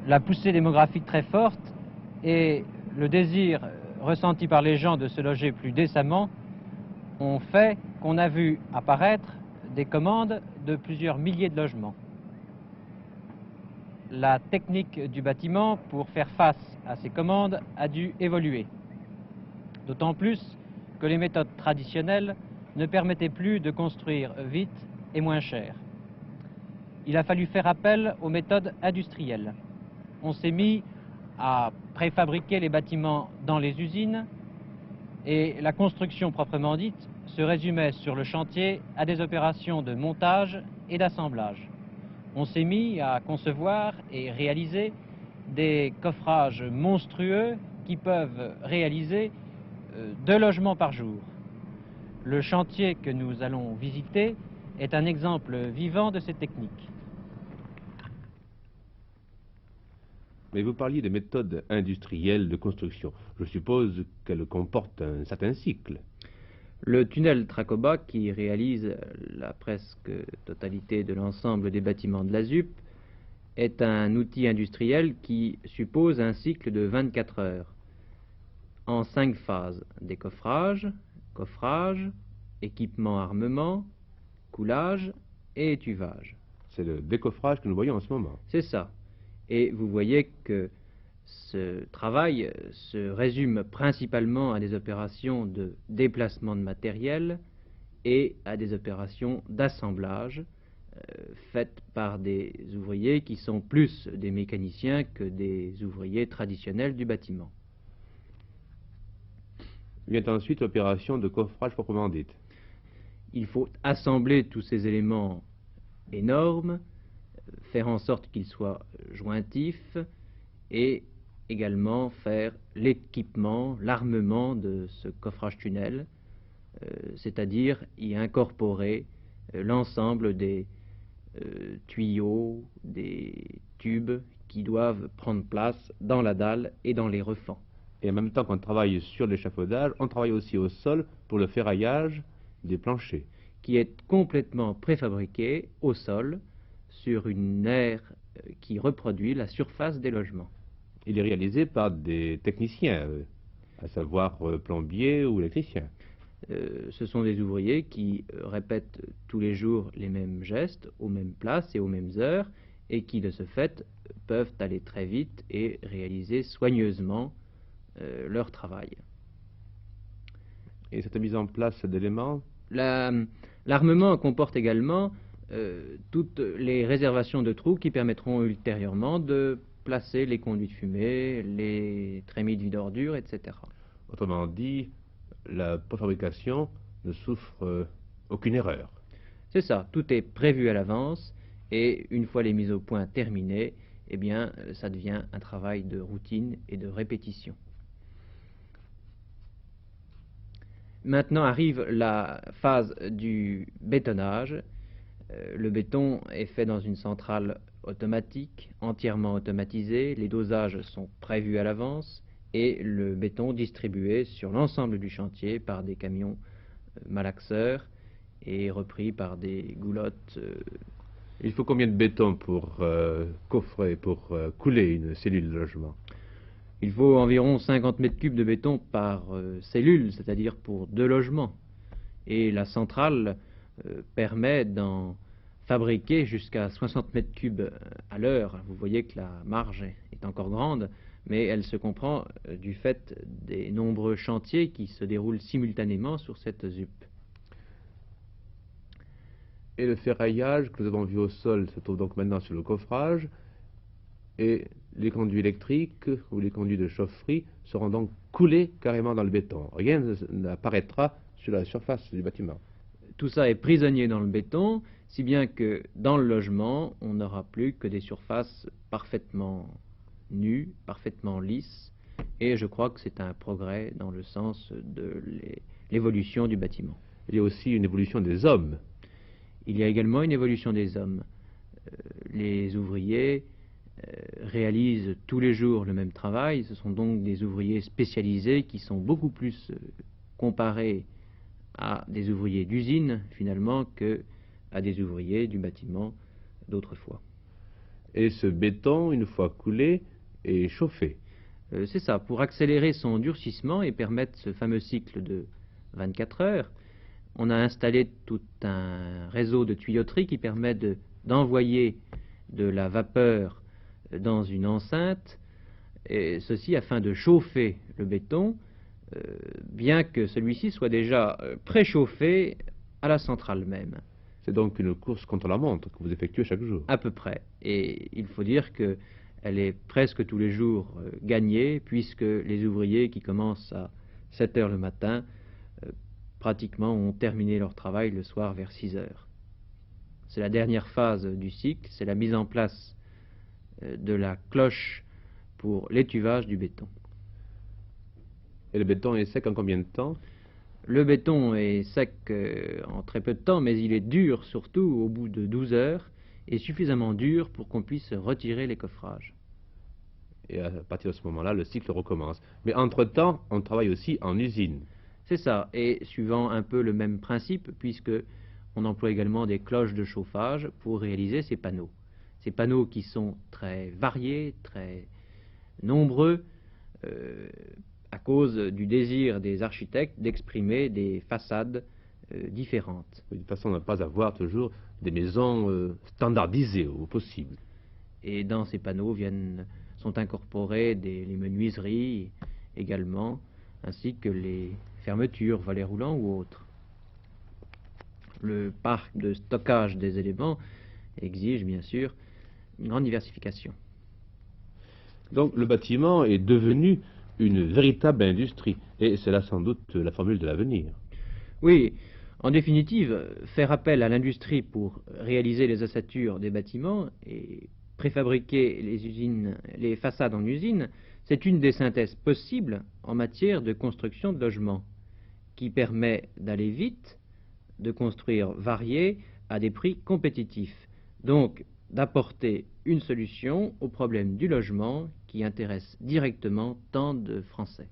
la poussée démographique très forte et le désir ressenti par les gens de se loger plus décemment ont fait qu'on a vu apparaître des commandes de plusieurs milliers de logements. La technique du bâtiment pour faire face à ces commandes a dû évoluer, d'autant plus que les méthodes traditionnelles ne permettaient plus de construire vite et moins cher. Il a fallu faire appel aux méthodes industrielles. On s'est mis à préfabriquer les bâtiments dans les usines et la construction proprement dite se résumait sur le chantier à des opérations de montage et d'assemblage. On s'est mis à concevoir et réaliser des coffrages monstrueux qui peuvent réaliser 2 logements par jour. Le chantier que nous allons visiter est un exemple vivant de ces techniques. Mais vous parliez de méthodes industrielles de construction. Je suppose qu'elles comportent un certain cycle. Le tunnel Tracoba, qui réalise la presque totalité de l'ensemble des bâtiments de la ZUP, est un outil industriel qui suppose un cycle de 24 heures, en 5 phases: décoffrage, coffrage, équipement armement, coulage et étuvage. C'est le décoffrage que nous voyons en ce moment. C'est ça. Et vous voyez que ce travail se résume principalement à des opérations de déplacement de matériel et à des opérations d'assemblage faites par des ouvriers qui sont plus des mécaniciens que des ouvriers traditionnels du bâtiment. Vient ensuite l'opération de coffrage proprement dite. Il faut assembler tous ces éléments énormes, faire en sorte qu'ils soient jointifs et également faire l'équipement, l'armement de ce coffrage tunnel, c'est-à-dire y incorporer l'ensemble des tuyaux, des tubes qui doivent prendre place dans la dalle et dans les refends. Et en même temps qu'on travaille sur l'échafaudage, on travaille aussi au sol pour le ferraillage des planchers. Qui est complètement préfabriqué au sol sur une aire qui reproduit la surface des logements. Il est réalisé par des techniciens, à savoir plombiers ou électriciens. Ce sont des ouvriers qui répètent tous les jours les mêmes gestes, aux mêmes places et aux mêmes heures, et qui de ce fait peuvent aller très vite et réaliser soigneusement leur travail. Et cette mise en place d'éléments, l'armement comporte également toutes les réservations de trous qui permettront ultérieurement de placer les conduits de fumée, les trémies de vide ordures, etc. Autrement dit, la préfabrication ne souffre aucune erreur. C'est ça, tout est prévu à l'avance et une fois les mises au point terminées, eh bien, ça devient un travail de routine et de répétition. Maintenant arrive la phase du bétonnage. Le béton est fait dans une centrale automatique, entièrement automatisée. Les dosages sont prévus à l'avance et le béton distribué sur l'ensemble du chantier par des camions malaxeurs et repris par des goulottes. Il faut combien de béton pour coffrer, pour couler une cellule de logement? Il faut environ 50 mètres cubes de béton par cellule, c'est-à-dire pour 2 logements. Et la centrale permet d'en fabriquer jusqu'à 60 mètres cubes à l'heure. Vous voyez que la marge est encore grande, mais elle se comprend du fait des nombreux chantiers qui se déroulent simultanément sur cette ZUP. Et le ferraillage que nous avons vu au sol se trouve donc maintenant sur le coffrage, et les conduits électriques ou les conduits de chaufferie seront donc coulés carrément dans le béton. Rien n'apparaîtra sur la surface du bâtiment. Tout ça est prisonnier dans le béton, si bien que dans le logement, on n'aura plus que des surfaces parfaitement nues, parfaitement lisses, et je crois que c'est un progrès dans le sens de l'évolution du bâtiment. Il y a aussi une évolution des hommes. Il y a également une évolution des hommes. Les ouvriers réalisent tous les jours le même travail. Ce sont donc des ouvriers spécialisés qui sont beaucoup plus comparés à des ouvriers d'usine finalement que à des ouvriers du bâtiment d'autrefois. Et ce béton, une fois coulé, est chauffé. C'est ça, pour accélérer son durcissement et permettre ce fameux cycle de 24 heures, on a installé tout un réseau de tuyauterie qui permet d'envoyer de la vapeur dans une enceinte, et ceci afin de chauffer le béton, bien que celui-ci soit déjà préchauffé à la centrale même. C'est donc une course contre la montre que vous effectuez chaque jour. À peu près. Et il faut dire qu'elle est presque tous les jours gagnée, puisque les ouvriers qui commencent à 7 heures le matin, pratiquement ont terminé leur travail le soir vers 6 heures. C'est la dernière phase du cycle, c'est la mise en place de la cloche pour l'étuvage du béton. Et le béton est sec en combien de temps? Le béton est sec en très peu de temps, mais il est dur surtout au bout de 12 heures, et suffisamment dur pour qu'on puisse retirer les coffrages. Et à partir de ce moment-là, le cycle recommence. Mais entre-temps, on travaille aussi en usine. C'est ça, et suivant un peu le même principe, puisque on emploie également des cloches de chauffage pour réaliser ces panneaux. Ces panneaux qui sont très variés, très nombreux, à cause du désir des architectes d'exprimer des façades différentes. De façon à ne pas avoir toujours des maisons standardisées au possible. Et dans ces panneaux sont incorporées les menuiseries également, ainsi que les fermetures, volets roulants ou autres. Le parc de stockage des éléments exige bien sûr une grande diversification. Donc le bâtiment est devenu une véritable industrie, et c'est là sans doute la formule de l'avenir. Oui, en définitive, faire appel à l'industrie pour réaliser les ossatures des bâtiments et préfabriquer les façades en usine, c'est une des synthèses possibles en matière de construction de logements, qui permet d'aller vite, de construire varié à des prix compétitifs, donc d'apporter une solution au problème du logement qui intéresse directement tant de Français.